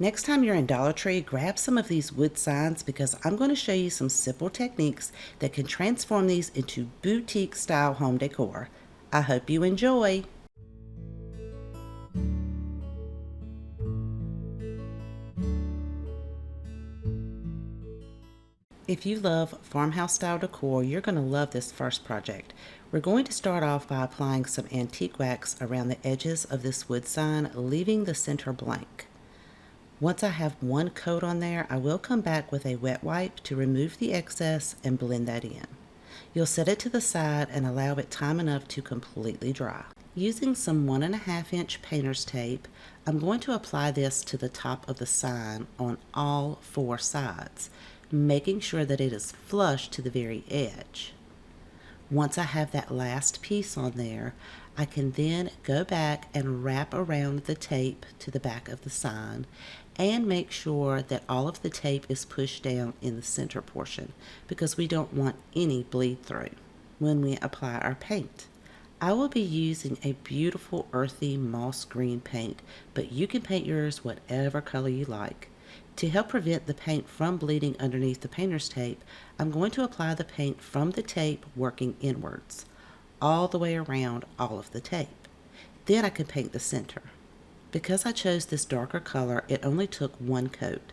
Next time you're in Dollar Tree, grab some of these wood signs because I'm going to show you some simple techniques that can transform these into boutique style home decor. I hope you enjoy. If you love farmhouse style decor, you're going to love this first project. We're going to start off by applying some antique wax around the edges of this wood sign, leaving the center blank. Once I have one coat on there, I will come back with a wet wipe to remove the excess and blend that in. You'll set it to the side and allow it time enough to completely dry. Using some 1.5-inch painter's tape, I'm going to apply this to the top of the sign on all four sides, making sure that it is flush to the very edge. Once I have that last piece on there, I can then go back and wrap around the tape to the back of the sign and make sure that all of the tape is pushed down in the center portion because we don't want any bleed through when we apply our paint. I will be using a beautiful earthy moss green paint, but you can paint yours whatever color you like. To help prevent the paint from bleeding underneath the painter's tape, I'm going to apply the paint from the tape working inwards, all the way around all of the tape. Then I can paint the center. Because I chose this darker color, it only took one coat.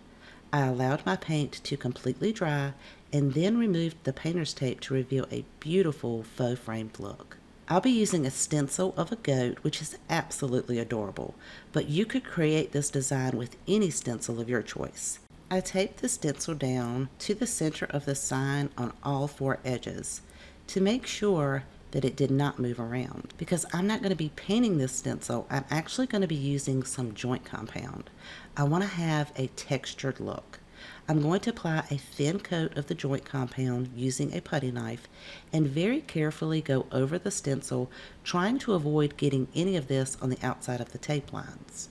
I allowed my paint to completely dry and then removed the painter's tape to reveal a beautiful faux framed look. I'll be using a stencil of a goat, which is absolutely adorable, but you could create this design with any stencil of your choice. I taped the stencil down to the center of the sign on all four edges to make sure that it did not move around. Because I'm not going to be painting this stencil, I'm actually going to be using some joint compound. I want to have a textured look. I'm going to apply a thin coat of the joint compound using a putty knife and very carefully go over the stencil, trying to avoid getting any of this on the outside of the tape lines.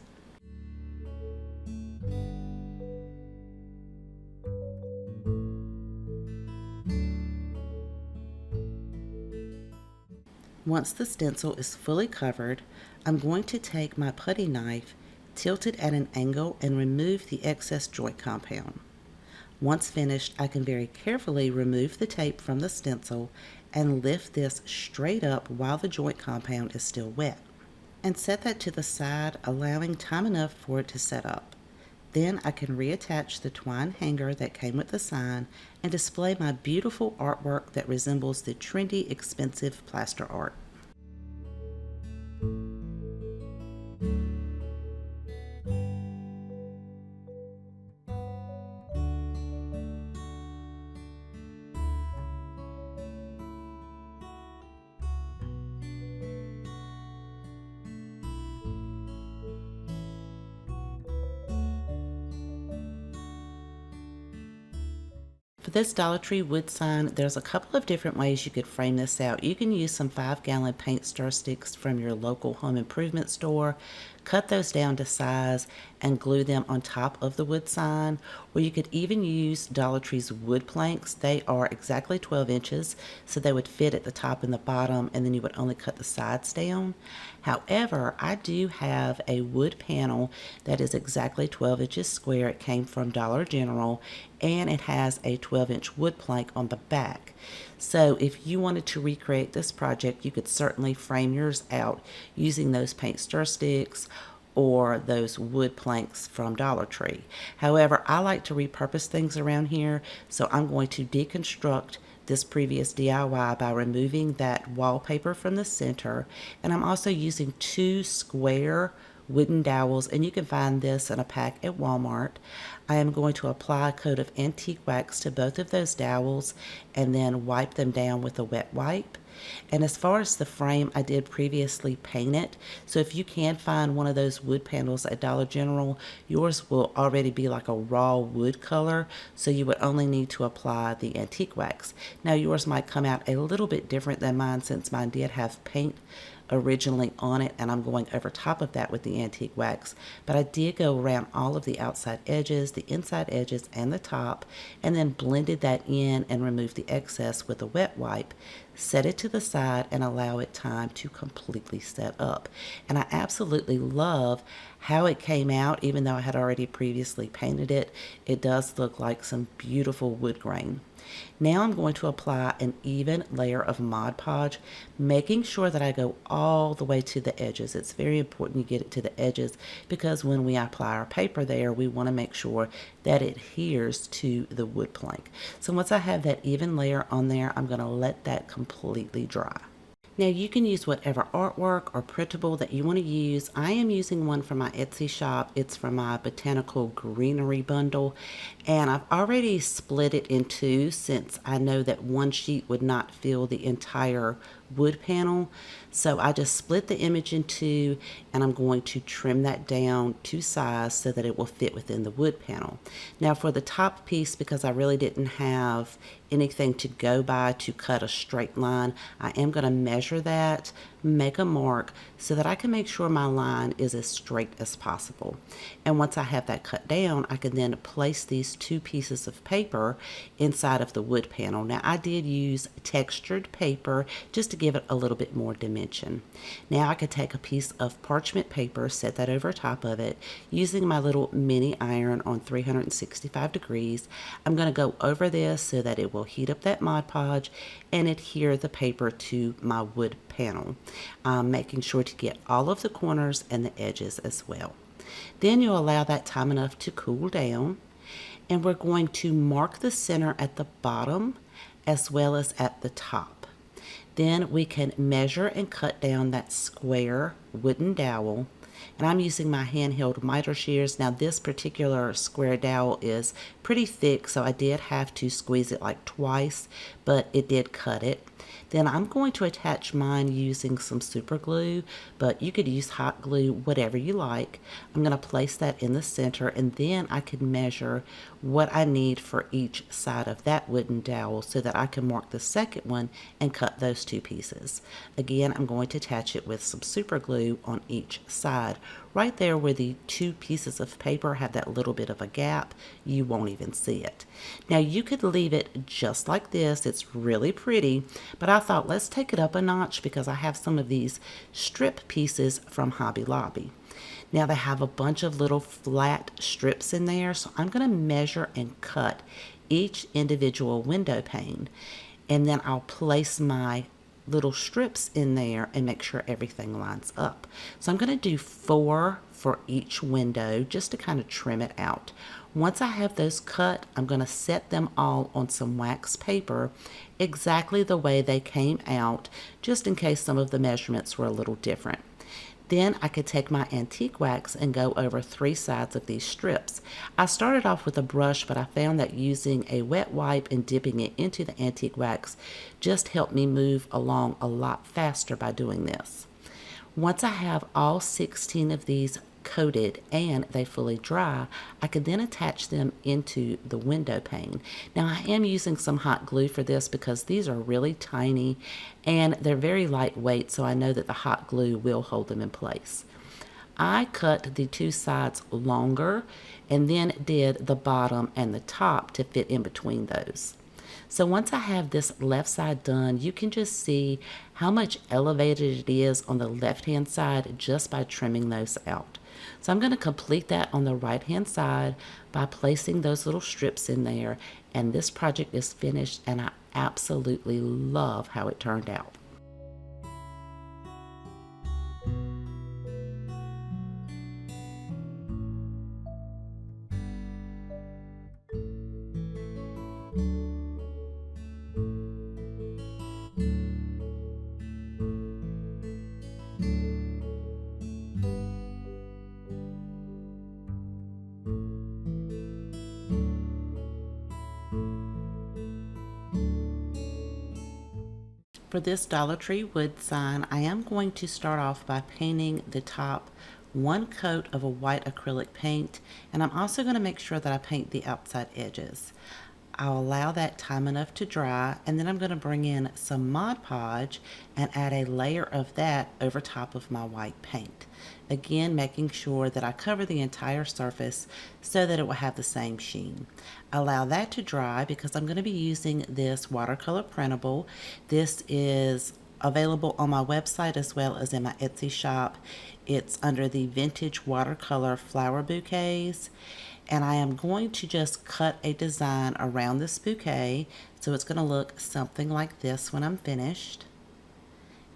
Once the stencil is fully covered, I'm going to take my putty knife, tilt it at an angle, and remove the excess joint compound. Once finished, I can very carefully remove the tape from the stencil and lift this straight up while the joint compound is still wet, and set that to the side, allowing time enough for it to set up. Then I can reattach the twine hanger that came with the sign and display my beautiful artwork that resembles the trendy, expensive plaster art. For this Dollar Tree wood sign, there's a couple of different ways you could frame this out. You can use some 5-gallon paint stir sticks from your local home improvement store, cut those down to size, and glue them on top of the wood sign. Or you could even use Dollar Tree's wood planks. They are exactly 12 inches, so they would fit at the top and the bottom, and then you would only cut the sides down. However, I do have a wood panel that is exactly 12 inches square. It came from Dollar General, and it has a 12-inch wood plank on the back. So if you wanted to recreate this project, you could certainly frame yours out using those paint stir sticks or those wood planks from Dollar Tree. However, I like to repurpose things around here, so I'm going to deconstruct this previous DIY by removing that wallpaper from the center, and I'm also using 2 square wooden dowels, and you can find this in a pack at Walmart. I am going to apply a coat of antique wax to both of those dowels and then wipe them down with a wet wipe. And as far as the frame, I did previously paint it, so if you can find one of those wood panels at Dollar General, yours will already be like a raw wood color, so you would only need to apply the antique wax. Now yours might come out a little bit different than mine, since mine did have paint originally on it, and I'm going over top of that with the antique wax. But I did go around all of the outside edges, the inside edges, and the top, and then blended that in and removed the excess with a wet wipe. set it to the side, and allow it time to completely set up. And I absolutely love how it came out. Even though I had already previously painted it, it does look like some beautiful wood grain. Now I'm going to apply an even layer of Mod Podge, making sure that I go all the way to the edges. It's very important you get it to the edges because when we apply our paper there, we want to make sure that it adheres to the wood plank. So once I have that even layer on there, I'm going to let that completely dry. Now you can use whatever artwork or printable that you want to use. I am using one from my Etsy shop. It's from my Botanical greenery bundle, and I've already split it in two since I know that one sheet would not fill the entire wood panel. So I just split the image in two, and I'm going to trim that down to size so that it will fit within the wood panel. Now for the top piece, because I really didn't have anything to go by to cut a straight line, I am going to measure that, make a mark so that I can make sure my line is as straight as possible. And once I have that cut down, I can then place these two pieces of paper inside of the wood panel. Now I did use textured paper just to give it a little bit more dimension. Now I could take a piece of parchment paper, set that over top of it, using my little mini iron on 365 degrees. I'm going to go over this so that it will heat up that Mod Podge and adhere the paper to my wood panel, making sure to get all of the corners and the edges as well. Then you'll allow that time enough to cool down, and we're going to mark the center at the bottom as well as at the top. Then we can measure and cut down that square wooden dowel. And I'm using my handheld miter shears. Now this particular square dowel is pretty thick, so I did have to squeeze it like twice, but it did cut it. Then I'm going to attach mine using some super glue, but you could use hot glue, whatever you like. I'm going to place that in the center, and then I can measure what I need for each side of that wooden dowel so that I can mark the second one and cut those two pieces. Again, I'm going to attach it with some super glue on each side. Right there where the two pieces of paper have that little bit of a gap, you won't even see it. Now you could leave it just like this. It's really pretty, but I thought let's take it up a notch because I have some of these strip pieces from Hobby Lobby. Now they have a bunch of little flat strips in there, so I'm going to measure and cut each individual window pane, and then I'll place my little strips in there and make sure everything lines up. So I'm going to do 4 for each window just to kind of trim it out. Once I have those cut, I'm going to set them all on some wax paper exactly the way they came out, just in case some of the measurements were a little different. Then I could take my antique wax and go over 3 sides of these strips. I started off with a brush, but I found that using a wet wipe and dipping it into the antique wax just helped me move along a lot faster by doing this. Once I have all 16 of these coated and they fully dry, I can then attach them into the window pane. Now I am using some hot glue for this because these are really tiny and they're very lightweight, so I know that the hot glue will hold them in place. I cut the 2 sides longer and then did the bottom and the top to fit in between those. So once I have this left side done, you can just see how much elevated it is on the left hand side just by trimming those out. So I'm going to complete that on the right hand side by placing those little strips in there, and this project is finished and I absolutely love how it turned out. For this Dollar Tree wood sign, I am going to start off by painting the top 1 coat of a white acrylic paint, and I'm also going to make sure that I paint the outside edges. I'll allow that time enough to dry, and then I'm going to bring in some Mod Podge and add a layer of that over top of my white paint. Again, making sure that I cover the entire surface so that it will have the same sheen. Allow that to dry because I'm going to be using this watercolor printable. This is available on my website as well as in my Etsy shop. It's under the Vintage Watercolor Flower Bouquets. And I am going to just cut a design around this bouquet. So it's going to look something like this when I'm finished.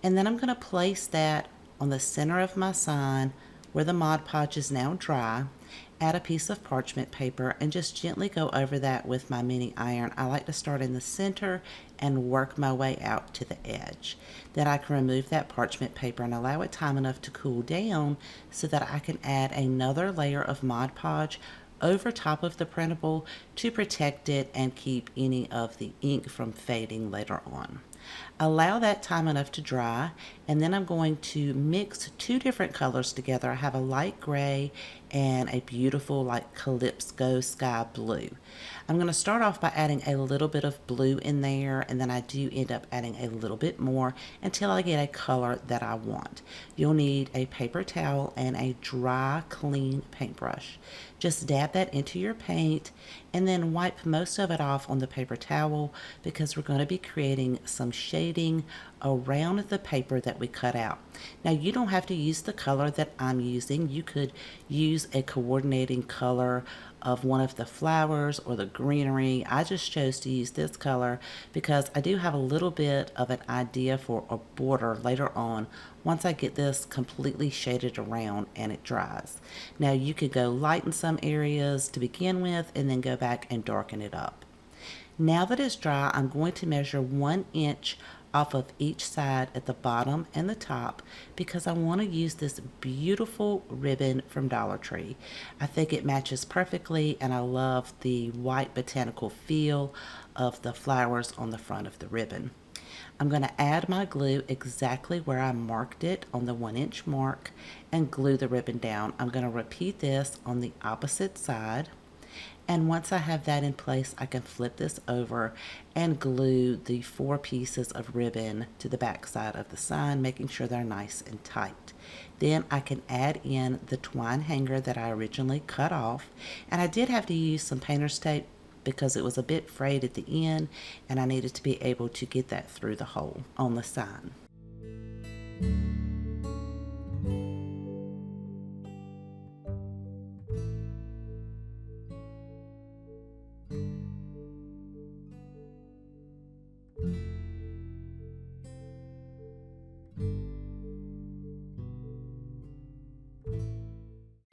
And then I'm going to place that on the center of my sign where the Mod Podge is now dry. Add a piece of parchment paper and just gently go over that with my mini iron. I like to start in the center and work my way out to the edge. Then I can remove that parchment paper and allow it time enough to cool down so that I can add another layer of Mod Podge over top of the printable to protect it and keep any of the ink from fading later on. Allow that time enough to dry, and then I'm going to mix two different colors together. I have a light gray and a beautiful like Calypso sky blue. I'm going to start off by adding a little bit of blue in there, and then I do end up adding a little bit more until I get a color that I want. You'll need a paper towel and a dry, clean paintbrush. Just dab that into your paint and then wipe most of it off on the paper towel because we're going to be creating some shading around the paper that we cut out. Now you don't have to use the color that I'm using. You could use a coordinating color of one of the flowers or the greenery. I just chose to use this color because I do have a little bit of an idea for a border later on once I get this completely shaded around and it dries. Now you could go light in some areas to begin with and then go back and darken it up. Now that it's dry, I'm going to measure 1 inch off of each side at the bottom and the top because I want to use this beautiful ribbon from Dollar Tree. I think it matches perfectly and I love the white botanical feel of the flowers on the front of the ribbon. I'm going to add my glue exactly where I marked it on the 1 inch mark and glue the ribbon down. I'm going to repeat this on the opposite side. And once I have that in place, I can flip this over and glue the 4 pieces of ribbon to the back side of the sign, making sure they're nice and tight. Then I can add in the twine hanger that I originally cut off. And I did have to use some painter's tape because it was a bit frayed at the end and I needed to be able to get that through the hole on the sign.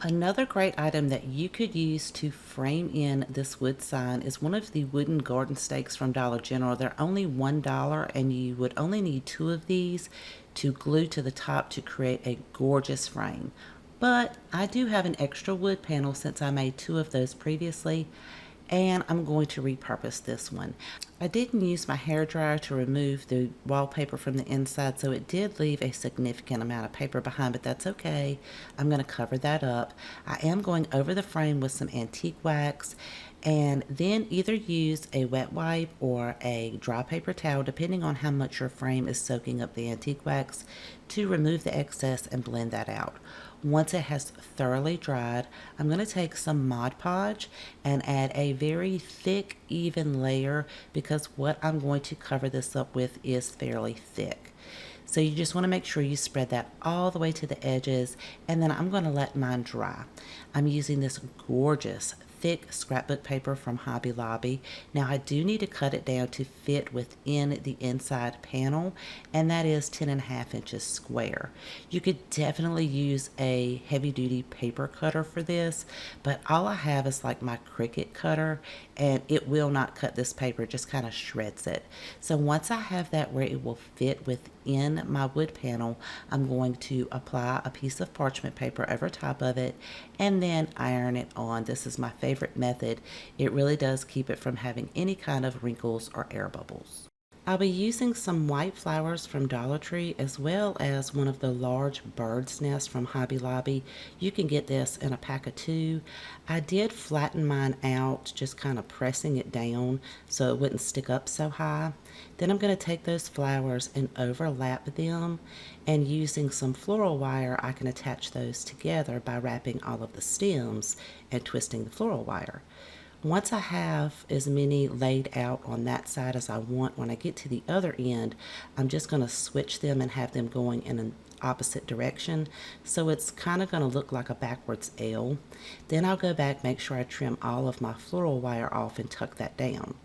Another great item that you could use to frame in this wood sign is one of the wooden garden stakes from Dollar General. They're only $1 and you would only need 2 of these to glue to the top to create a gorgeous frame. But I do have an extra wood panel since I made 2 of those previously, and I'm going to repurpose this one. I didn't use my hairdryer to remove the wallpaper from the inside, so it did leave a significant amount of paper behind, but that's okay. I'm going to cover that up. I am going over the frame with some antique wax and then either use a wet wipe or a dry paper towel, depending on how much your frame is soaking up the antique wax, to remove the excess and blend that out. Once it has thoroughly dried, I'm going to take some Mod Podge and add a very thick, even layer because what I'm going to cover this up with is fairly thick. So you just want to make sure you spread that all the way to the edges, and then I'm going to let mine dry. I'm using this gorgeous thick scrapbook paper from Hobby Lobby. Now I do need to cut it down to fit within the inside panel, and that is 10.5 inches square. You could definitely use a heavy duty paper cutter for this, but all I have is like my Cricut cutter and it will not cut this paper, it just kind of shreds it. So once I have that where it will fit within my wood panel, I'm going to apply a piece of parchment paper over top of it and then iron it on. This is my favorite method. It really does keep it from having any kind of wrinkles or air bubbles. I'll be using some white flowers from Dollar Tree as well as one of the large bird's nests from Hobby Lobby. You can get this in a pack of two. I did flatten mine out, just kind of pressing it down so it wouldn't stick up so high. Then I'm going to take those flowers and overlap them, and using some floral wire I can attach those together by wrapping all of the stems and twisting the floral wire. Once I have as many laid out on that side as I want, when I get to the other end, I'm just going to switch them and have them going in an opposite direction. So it's kind of going to look like a backwards L. Then I'll go back, make sure I trim all of my floral wire off and tuck that down.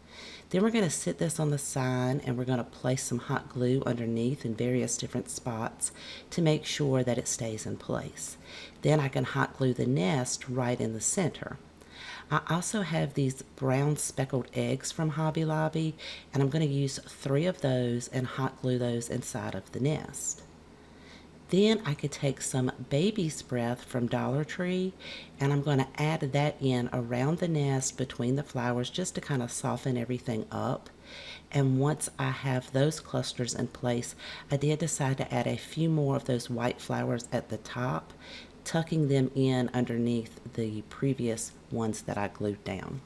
Then we're going to sit this on the side and we're going to place some hot glue underneath in various different spots to make sure that it stays in place. Then I can hot glue the nest right in the center. I also have these brown speckled eggs from Hobby Lobby, and I'm going to use 3 of those and hot glue those inside of the nest. Then I could take some baby's breath from Dollar Tree, and I'm going to add that in around the nest between the flowers just to kind of soften everything up. And once I have those clusters in place, I did decide to add a few more of those white flowers at the top, tucking them in underneath the previous ones that I glued down.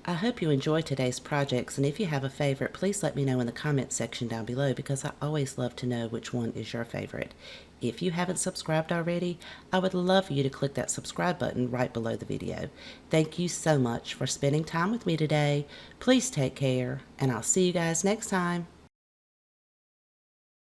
I hope you enjoyed today's projects, and if you have a favorite, please let me know in the comments section down below because I always love to know which one is your favorite. If you haven't subscribed already, I would love for you to click that subscribe button right below the video. Thank you so much for spending time with me today. Please take care, and I'll see you guys next time.